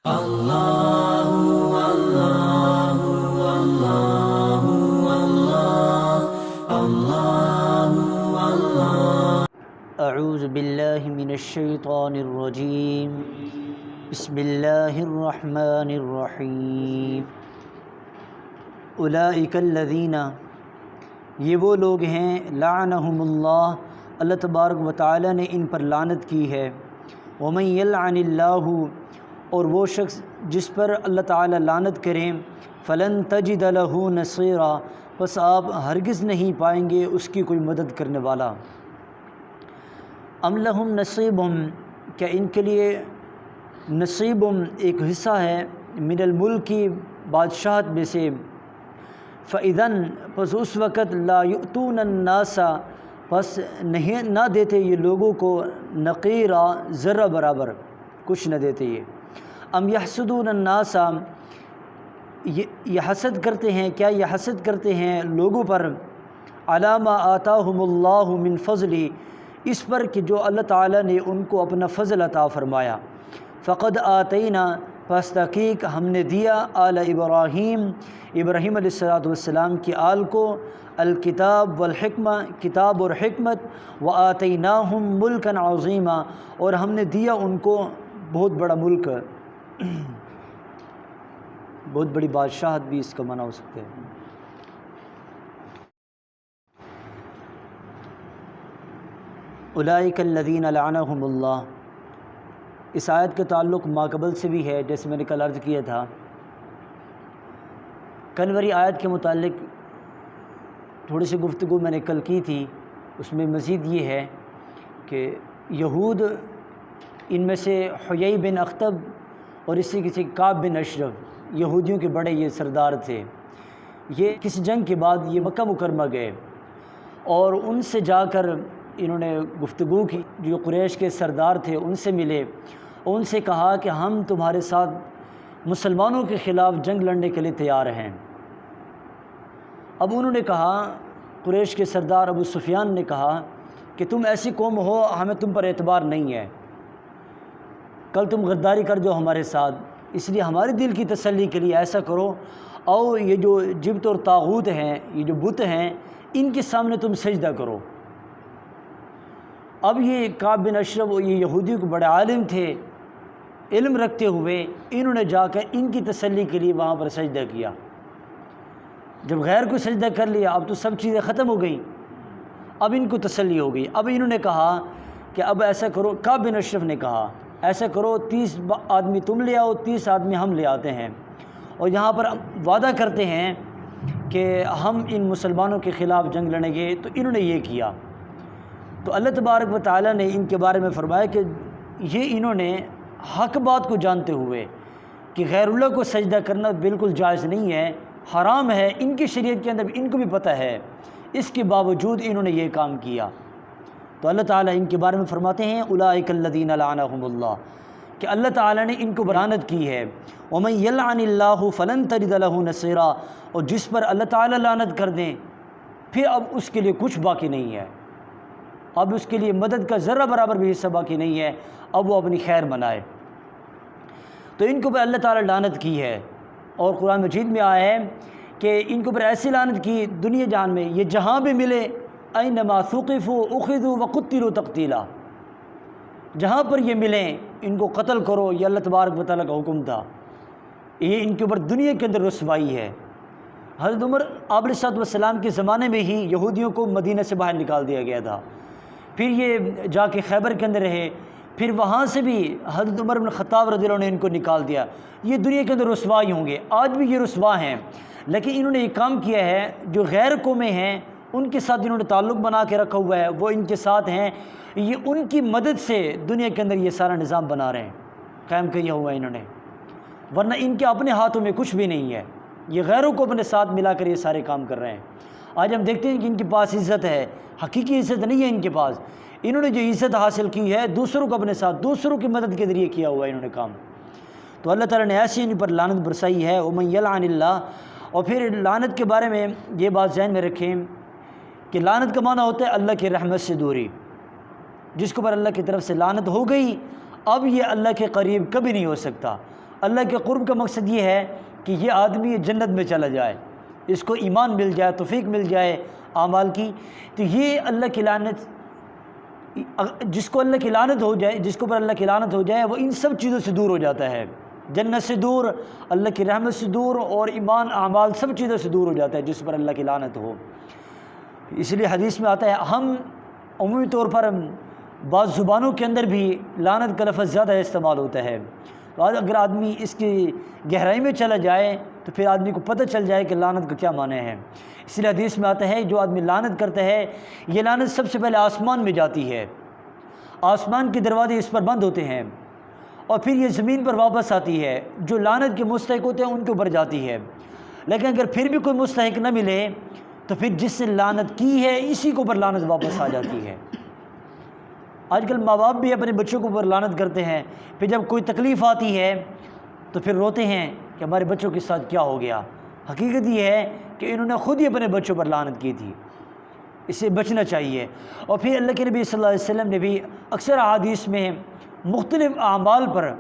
اللہ اللہ اللہ اللہ اللہ اعوذ باللہ من الشیطان الرجیم بسم اللہ الرحمن الرحیم اولئک الذین، یہ وہ لوگ ہیں لعنہم اللہ، اللہ تبارک و تعالی نے ان پر لعنت کی ہے، ومن یلعن اللہ، اور وہ شخص جس پر اللہ تعالی لعنت کریں، فلن تجد لہ نصیرا، بس آپ ہرگز نہیں پائیں گے اس کی کوئی مدد کرنے والا۔ ام لہم نصیبہم، کیا ان کے لیے نصیبہم ایک حصہ ہے، من الملک کی بادشاہت میں سے، فَإِذَن، پس اس وقت لا یؤتون الناس، پس نہ دیتے یہ لوگوں کو نقیرا، ذرہ برابر کچھ نہ دیتے یہ۔ ام یحسدون الناس، یہ حسد کرتے ہیں، کیا یہ حسد کرتے ہیں لوگوں پر، علی ما آتاہم اللہ من فضلہ، اس پر کہ جو اللہ تعالیٰ نے ان کو اپنا فضل عطا فرمایا، فقد آتینا، پس تحقیق ہم نے دیا، آل ابراہیم، ابراہیم علیہ السلام کی آل کو، الکتاب والحکمہ، کتاب اور حکمت، وآتیناہم ملکا عظیما، اور ہم نے دیا ان کو بہت بڑا ملک، بہت بڑی بادشاہت بھی اس کا معنی ہو سکتے ہیں۔ اولئک الذین لعنہم اللہ، اس آیت کا تعلق ماقبل سے بھی ہے، جیسے میں نے کل عرض کیا تھا۔ کل والی آیت کے متعلق تھوڑی سی گفتگو میں نے کل کی تھی، اس میں مزید یہ ہے کہ یہود، ان میں سے حیی بن اخطب اور اسی کسی کعب بن اشرف، یہودیوں کے بڑے یہ سردار تھے، یہ کسی جنگ کے بعد یہ مکہ مکرمہ گئے اور ان سے جا کر انہوں نے گفتگو کی، جو قریش کے سردار تھے ان سے ملے، ان سے کہا کہ ہم تمہارے ساتھ مسلمانوں کے خلاف جنگ لڑنے کے لیے تیار ہیں۔ اب انہوں نے کہا، قریش کے سردار ابو سفیان نے کہا کہ تم ایسی قوم ہو، ہمیں تم پر اعتبار نہیں ہے، کل تم غداری کر جو ہمارے ساتھ، اس لیے ہمارے دل کی تسلی کے لیے ایسا کرو، اور یہ جو جبت اور طاغوت ہیں، یہ جو بت ہیں، ان کے سامنے تم سجدہ کرو۔ اب یہ کعب بن اشرف، یہ یہودیوں کے بڑے عالم تھے، علم رکھتے ہوئے انہوں نے جا کر ان کی تسلی کے لیے وہاں پر سجدہ کیا۔ جب غیر کو سجدہ کر لیا، اب تو سب چیزیں ختم ہو گئیں، اب ان کو تسلی ہو گئی۔ اب انہوں نے کہا کہ اب ایسا کرو، کعب بن اشرف نے کہا ایسا کرو، 30 آدمی تم لے آؤ، 30 آدمی ہم لے آتے ہیں، اور یہاں پر وعدہ کرتے ہیں کہ ہم ان مسلمانوں کے خلاف جنگ لڑیں گے۔ تو انہوں نے یہ کیا، تو اللہ تبارک و تعالیٰ نے ان کے بارے میں فرمایا کہ یہ انہوں نے حق بات کو جانتے ہوئے کہ غیر اللہ کو سجدہ کرنا بالکل جائز نہیں ہے، حرام ہے، ان کی شریعت کے اندر ان کو بھی پتہ ہے، اس کے باوجود انہوں نے یہ کام کیا۔ تو اللہ تعالیٰ ان کے بارے میں فرماتے ہیں، اولئک الذین لعنہم اللہ، کہ اللہ تعالیٰ نے ان کو لعنت کی ہے، ومن یلعن اللہ فلن تجد لہ نصیرا، اور جس پر اللہ تعالیٰ لعنت کر دیں پھر اب اس کے لیے کچھ باقی نہیں ہے، اب اس کے لیے مدد کا ذرہ برابر بھی حصہ باقی نہیں ہے، اب وہ اپنی خیر منائے۔ تو ان کو پر اللہ تعالیٰ لعنت کی ہے، اور قرآن مجید میں آیا ہے کہ ان کو پر ایسی لعنت کی دنیا جہان میں، یہ جہاں بھی ملے، اینما ثقفوا اخذوا وقتلوا تقتیلا، جہاں پر یہ ملیں ان کو قتل کرو، یہ اللہ تبارک و تعالیٰ کا حکم تھا۔ یہ ان کے اوپر دنیا کے اندر رسوائی ہے۔ حضرت عمر آپ علیہ السلام کے زمانے میں ہی یہودیوں کو مدینہ سے باہر نکال دیا گیا تھا، پھر یہ جا کے خیبر کے اندر رہے، پھر وہاں سے بھی حضرت عمر بن خطاب رضی اللہ عنہ نے ان کو نکال دیا۔ یہ دنیا کے اندر رسوائی ہوں گے، آج بھی یہ رسوا ہیں، لیکن انہوں نے یہ کام کیا ہے، جو غیر قومیں ہیں ان کے ساتھ انہوں نے تعلق بنا کے رکھا ہوا ہے، وہ ان کے ساتھ ہیں، یہ ان کی مدد سے دنیا کے اندر یہ سارا نظام بنا رہے ہیں، قائم کیا ہوا ہے انہوں نے، ورنہ ان کے اپنے ہاتھوں میں کچھ بھی نہیں ہے، یہ غیروں کو اپنے ساتھ ملا کر یہ سارے کام کر رہے ہیں۔ آج ہم دیکھتے ہیں کہ ان کے پاس عزت ہے، حقیقی عزت نہیں ہے ان کے پاس، انہوں نے جو عزت حاصل کی ہے دوسروں کو اپنے ساتھ، دوسروں کی مدد کے ذریعے کیا ہوا ہے انہوں نے کام۔ تو اللہ تعالیٰ نے ایسی ان پر لعنت برسائی ہے، ومن یلعن اللہ۔ اور پھر لعنت کے بارے میں یہ بات ذہن میں رکھیں کہ لعنت کا معنی ہوتا ہے اللہ کی رحمت سے دوری، جس کو پر اللہ کی طرف سے لعنت ہو گئی اب یہ اللہ کے قریب کبھی نہیں ہو سکتا، اللہ کے قرب کا مقصد یہ ہے کہ یہ آدمی جنت میں چلا جائے، اس کو ایمان مل جائے، توفیق مل جائے اعمال کی، تو یہ اللہ کی لعنت، جس کو اللہ کی لعنت ہو جائے، جس کے اوپر اللہ کی لعنت ہو جائے، وہ ان سب چیزوں سے دور ہو جاتا ہے، جنت سے دور، اللہ کی رحمت سے دور، اور ایمان اعمال سب چیزوں سے دور ہو جاتا ہے جس پر اللہ کی لعنت ہو۔ اس لیے حدیث میں آتا ہے، ہم عمومی طور پر بعض زبانوں کے اندر بھی لعنت کا لفظ زیادہ استعمال ہوتا ہے، تو اگر آدمی اس کی گہرائی میں چلا جائے تو پھر آدمی کو پتہ چل جائے کہ لعنت کا کیا معنی ہے۔ اس لیے حدیث میں آتا ہے، جو آدمی لعنت کرتا ہے، یہ لعنت سب سے پہلے آسمان میں جاتی ہے، آسمان کے دروازے اس پر بند ہوتے ہیں، اور پھر یہ زمین پر واپس آتی ہے، جو لعنت کے مستحق ہوتے ہیں ان کے اوپر جاتی ہے۔ لیکن اگر پھر بھی کوئی مستحق نہ ملے تو پھر جس نے لعنت کی ہے اسی کے اوپر لعنت واپس آ جاتی ہے۔ آج کل ماں باپ بھی اپنے بچوں کے اوپر لعنت کرتے ہیں، پھر جب کوئی تکلیف آتی ہے تو پھر روتے ہیں کہ ہمارے بچوں کے ساتھ کیا ہو گیا۔ حقیقت یہ ہے کہ انہوں نے خود ہی اپنے بچوں پر لعنت کی تھی، اس سے بچنا چاہیے۔ اور پھر اللہ کے نبی صلی اللہ علیہ وسلم نے بھی اکثر احادیث میں مختلف اعمال پر،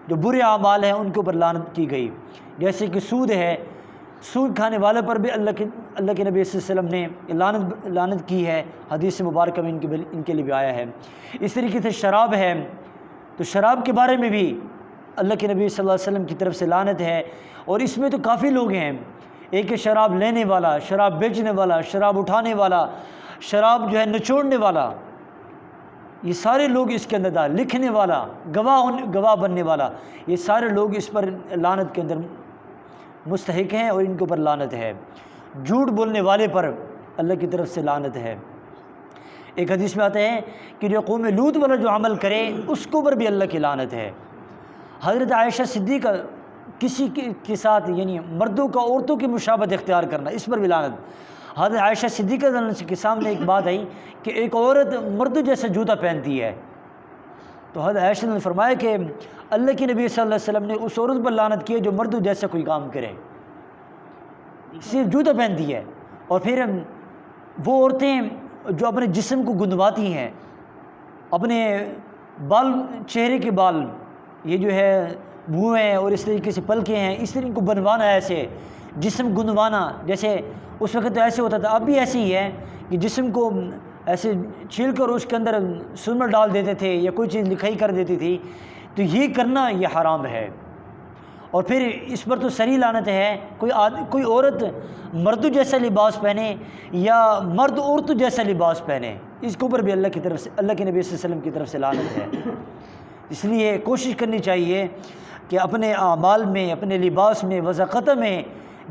جو برے اعمال ہیں ان کے اوپر لعنت کی گئی، جیسے کہ سود ہے، سود کھانے والے پر بھی اللہ کے نبی صلی اللہ علیہ وسلم نے لعنت کی ہے، حدیث مبارکہ میں ان کے لیے بھی آیا ہے۔ اس طریقے سے شراب ہے، تو شراب کے بارے میں بھی اللہ کے نبی صلی اللہ علیہ وسلم کی طرف سے لعنت ہے، اور اس میں تو کافی لوگ ہیں، ایک ہے شراب لینے والا، شراب بیچنے والا، شراب اٹھانے والا، شراب جو ہے نچوڑنے والا، یہ سارے لوگ اس کے اندر تھا، لکھنے والا، گواہ بننے والا، یہ سارے لوگ اس پر لعنت کے اندر مستحق ہیں، اور ان کے اوپر لعنت ہے۔ جھوٹ بولنے والے پر اللہ کی طرف سے لعنت ہے۔ ایک حدیث میں آتا ہے کہ جو قوم لوط والا جو عمل کرے اس کے اوپر بھی اللہ کی لعنت ہے۔ حضرت عائشہ صدیقہ کسی کے ساتھ، یعنی مردوں کا عورتوں کی مشابہت اختیار کرنا، اس پر بھی لعنت۔ حضرت عائشہ صدیقہ کے سامنے ایک بات آئی کہ ایک عورت مردوں جیسا جوتا پہنتی ہے، تو حضرت عائشہ نے فرمایا کہ اللہ کے نبی صلی اللہ علیہ وسلم نے اس عورت پر لعنت کی ہے جو مردوں جیسا کوئی کام کرے، صرف جوتا پہنتی ہے۔ اور پھر وہ عورتیں جو اپنے جسم کو گندواتی ہیں، اپنے بال، چہرے کے بال، یہ جو ہے بھویں اور اس طریقے سے پلکیں ہیں، اس طریقے کو بنوانا، ایسے جسم گندوانا، جیسے اس وقت تو ایسے ہوتا تھا، اب بھی ایسے ہی ہے کہ جسم کو ایسے چھیل کر اس کے اندر سرمہ ڈال دیتے تھے یا کوئی چیز لکھائی کر دیتی تھی، تو یہ کرنا یہ حرام ہے۔ اور پھر اس پر تو سری لعنت ہے، کوئی عورت مرد جیسا لباس پہنے یا مرد عورت جیسا لباس پہنے، اس کے اوپر بھی اللہ کی طرف سے، اللہ کے نبی صلی اللہ علیہ وسلم کی طرف سے لعنت ہے۔ اس لیے کوشش کرنی چاہیے کہ اپنے اعمال میں، اپنے لباس میں، وضاقت میں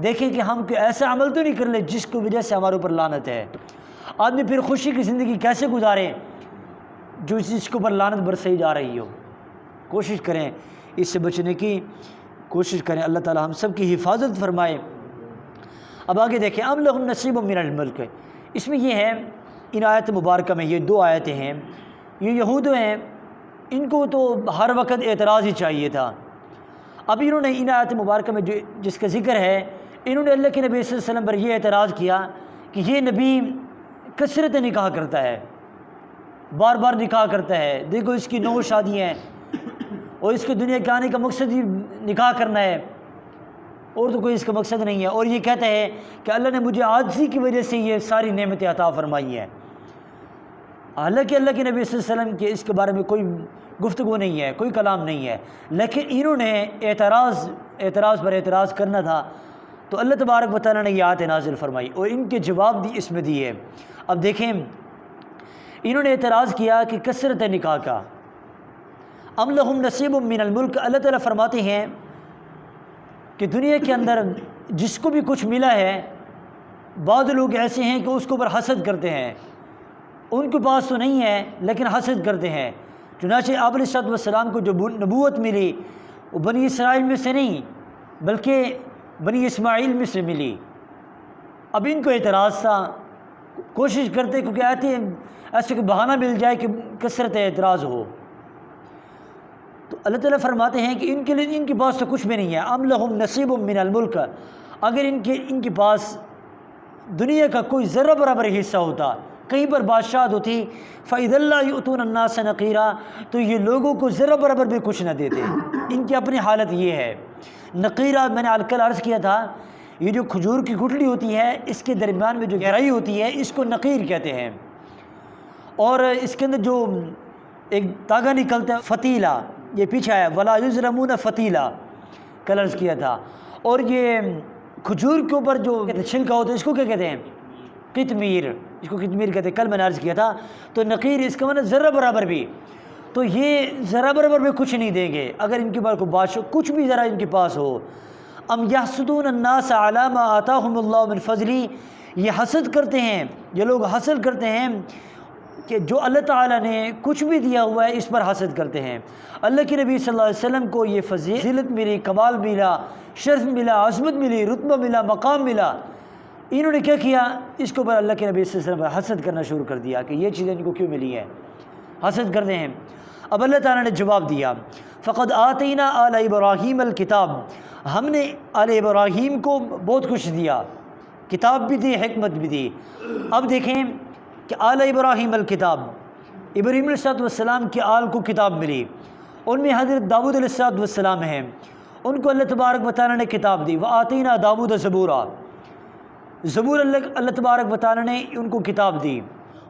دیکھیں کہ ہم کوئی ایسا عمل تو نہیں کر لیں جس کی وجہ سے ہمارے اوپر لعنت ہے۔ آدمی پھر خوشی کی زندگی کیسے گزارے جو اس چیز کے اوپر لعنت برسائی جا رہی ہو۔ کوشش کریں اس سے بچنے کی، کوشش کریں، اللہ تعالی ہم سب کی حفاظت فرمائے۔ اب آگے دیکھیں، ام لہم نصیب من الملک، اس میں یہ ہے، ان آیت مبارکہ میں یہ دو آیتیں ہیں، یہ یہود ہیں، ان کو تو ہر وقت اعتراض ہی چاہیے تھا۔ اب انہوں نے ان آیت مبارکہ میں جس کا ذکر ہے، انہوں نے اللہ کے نبی صلی اللہ علیہ وسلم پر یہ اعتراض کیا کہ یہ نبی کثرت نکاح کرتا ہے، بار بار نکاح کرتا ہے، دیکھو اس کی 9 شادیاں ہیں، اور اس کے دنیا کے آنے کا مقصد ہی نکاح کرنا ہے، اور تو کوئی اس کا مقصد نہیں ہے، اور یہ کہتا ہے کہ اللہ نے مجھے عاجزی کی وجہ سے یہ ساری نعمتیں عطا فرمائی ہیں۔ حالانکہ اللہ کے نبی صلی اللہ علیہ وسلم کے اس کے بارے میں کوئی گفتگو نہیں ہے، کوئی کلام نہیں ہے، لیکن انہوں نے اعتراض پر اعتراض کرنا تھا، تو اللہ تبارک و تعالیٰ نے یہ آیت نازل فرمائی اور ان کے جواب اس میں دیے۔ اب دیکھیں، انہوں نے اعتراض کیا کہ کثرت نکاح کا، ام لہم نصیب من الملک، اللہ تعالیٰ فرماتے ہیں کہ دنیا کے اندر جس کو بھی کچھ ملا ہے، بعض لوگ ایسے ہیں کہ اس کے اوپر حسد کرتے ہیں، ان کے پاس تو نہیں ہے لیکن حسد کرتے ہیں۔ چنانچہ آپ علیہ السلام کو جو نبوت ملی وہ بنی اسرائیل میں سے نہیں بلکہ بنی اسماعیل میں سے ملی۔ اب ان کو اعتراض تھا، کوشش کرتے کیونکہ آتے ایسے کہ بہانہ مل جائے کہ کثرت اعتراض ہو، تو اللہ تعالیٰ فرماتے ہیں کہ ان کے لیے، ان کے پاس تو کچھ بھی نہیں ہے، ام لہم نصیب من الملک، اگر ان کے پاس دنیا کا کوئی ذرہ برابر حصہ ہوتا، کہیں پر بادشاہت ہوتی فَإِذَا اللَّهُ يُؤْتُونَ النَّاسَ نَقِيرًا تو یہ لوگوں کو ذرا برابر بھی کچھ نہ دیتے۔ ان کی اپنی حالت یہ ہے۔ نقیرہ میں نے کل عرض کیا تھا، یہ جو کھجور کی گٹھلی ہوتی ہے اس کے درمیان میں جو گہرائی ہوتی ہے اس کو نقیر کہتے ہیں، اور اس کے اندر جو ایک تاگا نکلتا ہے فتیلہ، یہ پیچھے آیا وَلَا يُظْلَمُونَ فَتِيلًا کل عرض کیا تھا۔ اور یہ کھجور کے اوپر جو چھلکا ہوتا ہے اس کو کیا کہتے ہیں؟ قطمیر، اس کو قطمیر کہتے ہیں، کل میں نے عرض کیا تھا۔ تو نقیر اس کا مطلب ذرا برابر بھی، تو یہ ذرا برابر بھی کچھ نہیں دیں گے اگر ان کے پاس کوئی بادشاہ کچھ بھی ذرا ان کے پاس ہو۔ ام یحسدون الناس علی ما آتاہم اللہ من فضلی، یہ حسد کرتے ہیں، یہ لوگ حسد کرتے ہیں کہ جو اللہ تعالیٰ نے کچھ بھی دیا ہوا ہے اس پر حسد کرتے ہیں۔ اللہ کے نبی صلی اللہ علیہ وسلم کو یہ فضیلت ملی، کمال ملا، شرف ملا، عظمت ملی، رتبہ ملا، مقام ملا، انہوں نے کیا کیا؟ اس کے اوپر اللہ کے نبی صلی اللہ علیہ وسلم پر حسد کرنا شروع کر دیا کہ یہ چیزیں ان کو کیوں ملی ہیں، حسد کرتے ہیں۔ اب اللہ تعالیٰ نے جواب دیا فقد آتینا آل ابراہیم الکتاب، ہم نے آل ابراہیم کو بہت کچھ دیا، کتاب بھی دی، حکمت بھی دی۔ اب دیکھیں کہ آل ابراہیم الکتاب، ابراہیم علیہ السلام کی آل کو کتاب ملی، ان میں حضرت داؤد علیہ السلام ہیں، ان کو اللہ تبارک و تعالیٰ نے کتاب دی۔ وآتینا داؤد زبورا، زبور اللہ تبارک و تعالیٰ نے ان کو کتاب دی۔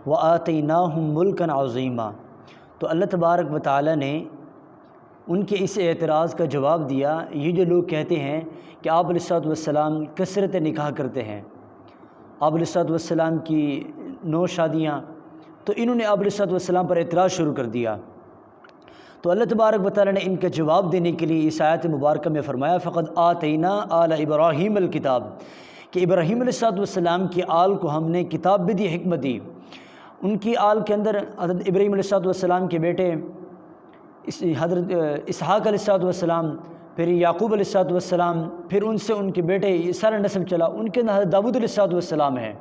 وآتیناہم ملکا عظیما، تو اللہ تبارک و تعالیٰ نے ان کے اس اعتراض کا جواب دیا۔ یہ جو لوگ کہتے ہیں کہ آپ علیہ السلام کثرت نکاح کرتے ہیں، آپ علیہ السلام کی 9 شادیاں، تو انہوں نے آپ علیہ السلام پر اعتراض شروع کر دیا۔ تو اللہ تبارک و تعالیٰ نے ان کا جواب دینے کے لیے اس آیت مبارکہ میں فرمایا فقد آتینا آل ابراہیم الکتاب، کہ ابراہیم علیہ السلام کی آل کو ہم نے کتاب بھی دی، حکمت دی۔ ان کی آل کے اندر حضرت ابراہیم علیہ السلام کے بیٹے حضرت اسحاق علیہ السلام، پھر یعقوب علیہ السلام، پھر ان سے ان کے بیٹے، یہ سارا نسل چلا، ان کے اندر حضرت داؤد علیہ السلام ہیں۔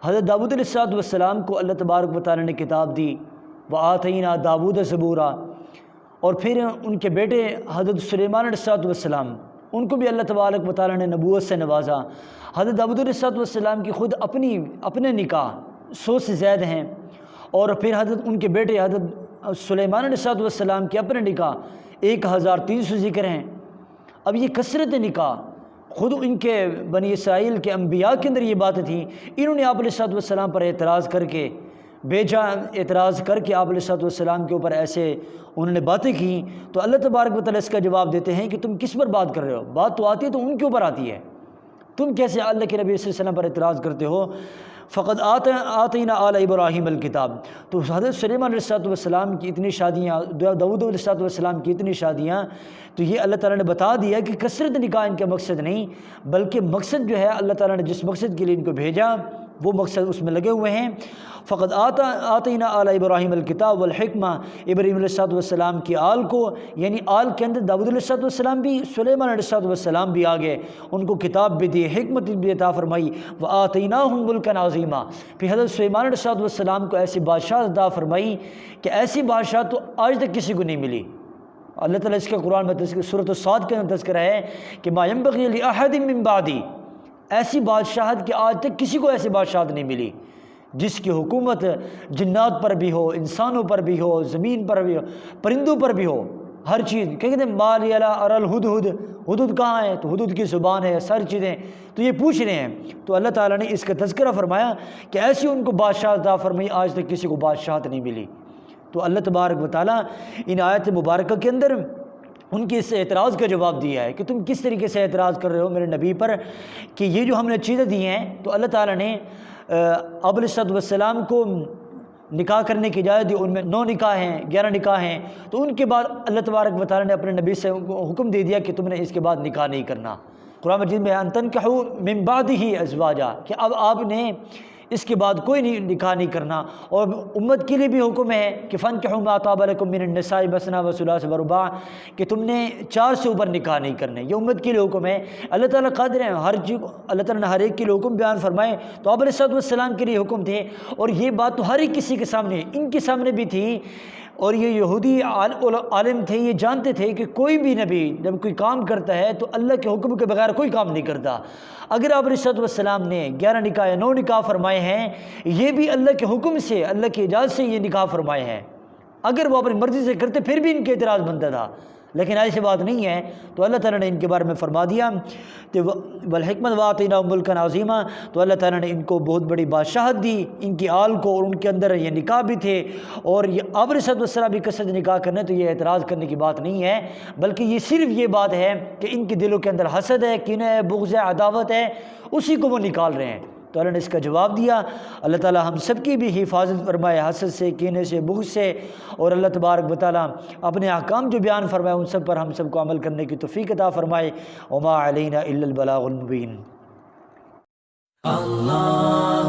حضرت داؤد علیہ السلام کو اللہ تبارک و تعالیٰ نے کتاب دی، وآتینا داؤد زبورا، اور پھر ان کے بیٹے حضرت سلیمان علیہ السلام، ان کو بھی اللہ تبارک و تعالیٰ نے نبوت سے نوازا۔ حضرت داؤد علیہ السلام کی خود اپنے نکاح 100 سے زائد ہیں، اور پھر حضرت ان کے بیٹے حضرت سلیمان علیہ السلام کے اپنے نکاح 1300 ذکر ہیں۔ اب یہ کثرت نکاح خود ان کے بنی اسرائیل کے انبیاء کے اندر یہ باتیں تھیں، انہوں نے آپ علیہ السلام پر اعتراض کر کے، بیجا اعتراض کر کے آپ علیہ السلام کے اوپر ایسے انہوں نے باتیں کی، تو اللہ تبارک و تعالیٰ اس کا جواب دیتے ہیں کہ تم کس پر بات کر رہے ہو؟ بات تو آتی ہے تو ان کے اوپر آتی ہے، تم کیسے اللہ کے نبی صلی اللہ علیہ وسلم پر اعتراض کرتے ہو؟ فقد آتینا آل ابراہیم الکتاب، تو حضرت سلیمان علیہ السلام کی اتنی شادیاں، داؤد علیہ السلام کی اتنی شادیاں، تو یہ اللہ تعالیٰ نے بتا دیا کہ کثرت نکاح ان کا مقصد نہیں، بلکہ مقصد جو ہے اللہ تعالیٰ نے جس مقصد کے لیے ان کو بھیجا وہ مقصد اس میں لگے ہوئے ہیں۔ فقد آتینا آل ابراہیم الکتاب والحکمہ، ابراہیم علیہ السلام کی آل کو، یعنی آل کے اندر داؤد علیہ السلام بھی، سلیمان علیہ السلام بھی آگے، ان کو کتاب بھی دی، حکمت بھی عطا فرمائی۔ وآتیناہم ملکا عظیما، پھر حضرت سلیمان علیہ السلام کو ایسی بادشاہ عطا فرمائی کہ ایسی بادشاہ تو آج تک کسی کو نہیں ملی۔ اللہ تعالیٰ اس کے قرآن میں سورۃ الصاد کے اندر تذکرہ ہے کہ ما ینبغی لأحد من بعدی، ایسی بادشاہت کہ آج تک کسی کو ایسی بادشاہت نہیں ملی جس کی حکومت جنات پر بھی ہو، انسانوں پر بھی ہو، زمین پر بھی ہو، پرندوں پر بھی ہو، ہر چیز۔ کہتے ہیں ما لی ارى الہدہد، ہدہد کہاں ہے؟ تو ہدہد کی زبان ہے، ساری چیزیں تو یہ پوچھ رہے ہیں، تو اللہ تعالیٰ نے اس کا تذکرہ فرمایا کہ ایسی ان کو بادشاہت عطا فرمائی، آج تک کسی کو بادشاہت نہیں ملی۔ تو اللہ تبارک و تعالیٰ ان آیت مبارکہ کے اندر ان کے اس اعتراض کا جواب دیا ہے کہ تم کس طریقے سے اعتراض کر رہے ہو میرے نبی پر، کہ یہ جو ہم نے چیزیں دی ہیں، تو اللہ تعالیٰ نے اب علیہ السلام کو نکاح کرنے کی اجازت دی، ان میں 9 نکاح ہیں، 11 نکاح ہیں، تو ان کے بعد اللہ تبارک و تعالیٰ نے اپنے نبی سے حکم دے دیا کہ تم نے اس کے بعد نکاح نہیں کرنا۔ قرآن مجید میں ان تنکحوا من بعدہ ازواجا، کہ اب آپ نے اس کے بعد کوئی نکاح نہیں کرنا، اور امت کے لیے بھی حکم ہے کہ فانکحوا ما طاب لکم من النساء مثنی وثلاث ورباع، کہ تم نے 4 سے اوپر نکاح نہیں کرنے، یہ امت کے لیے حکم ہے۔ اللہ تعالیٰ قادر ہے ہر چیز، اللہ تعالیٰ نے ہر ایک کے لیے حکم بیان فرمائے، تو آپ علیہ السلام کے لیے حکم تھے، اور یہ بات تو ہر ایک کسی کے سامنے، ان کے سامنے بھی تھی، اور یہ یہودی عالم تھے، یہ جانتے تھے کہ کوئی بھی نبی جب کوئی کام کرتا ہے تو اللہ کے حکم کے بغیر کوئی کام نہیں کرتا۔ اگر آپ علیہ الصلوۃ والسلام نے 11 نکاح یا 9 نکاح فرمائے ہیں، یہ بھی اللہ کے حکم سے، اللہ کی اجازت سے یہ نکاح فرمائے ہیں۔ اگر وہ اپنی مرضی سے کرتے پھر بھی ان کے اعتراض بنتا تھا، لیکن ایسی بات نہیں ہے۔ تو اللہ تعالیٰ نے ان کے بارے میں فرما دیا کہ والحکمت وآتیناہم ملکا عظیما، تو اللہ تعالیٰ نے ان کو بہت بڑی بادشاہت دی، ان کی آل کو، اور ان کے اندر یہ نکاح بھی تھے، اور یہ آپ علیہ السلام بھی کثرت نکاح کرنے، تو یہ اعتراض کرنے کی بات نہیں ہے، بلکہ یہ صرف یہ بات ہے کہ ان کے دلوں کے اندر حسد ہے، کینہ ہے، بغض ہے، عداوت ہے، اسی کو وہ نکال رہے ہیں۔ تو اللہ نے اس کا جواب دیا۔ اللہ تعالیٰ ہم سب کی بھی حفاظت فرمائے حسد سے، کینے سے، بغض سے، اور اللہ تبارک و تعالیٰ اپنے احکام جو بیان فرمائے ان سب پر ہم سب کو عمل کرنے کی توفیق عطا فرمائے۔ وما علینا الا البلاغ المبین۔ اللہ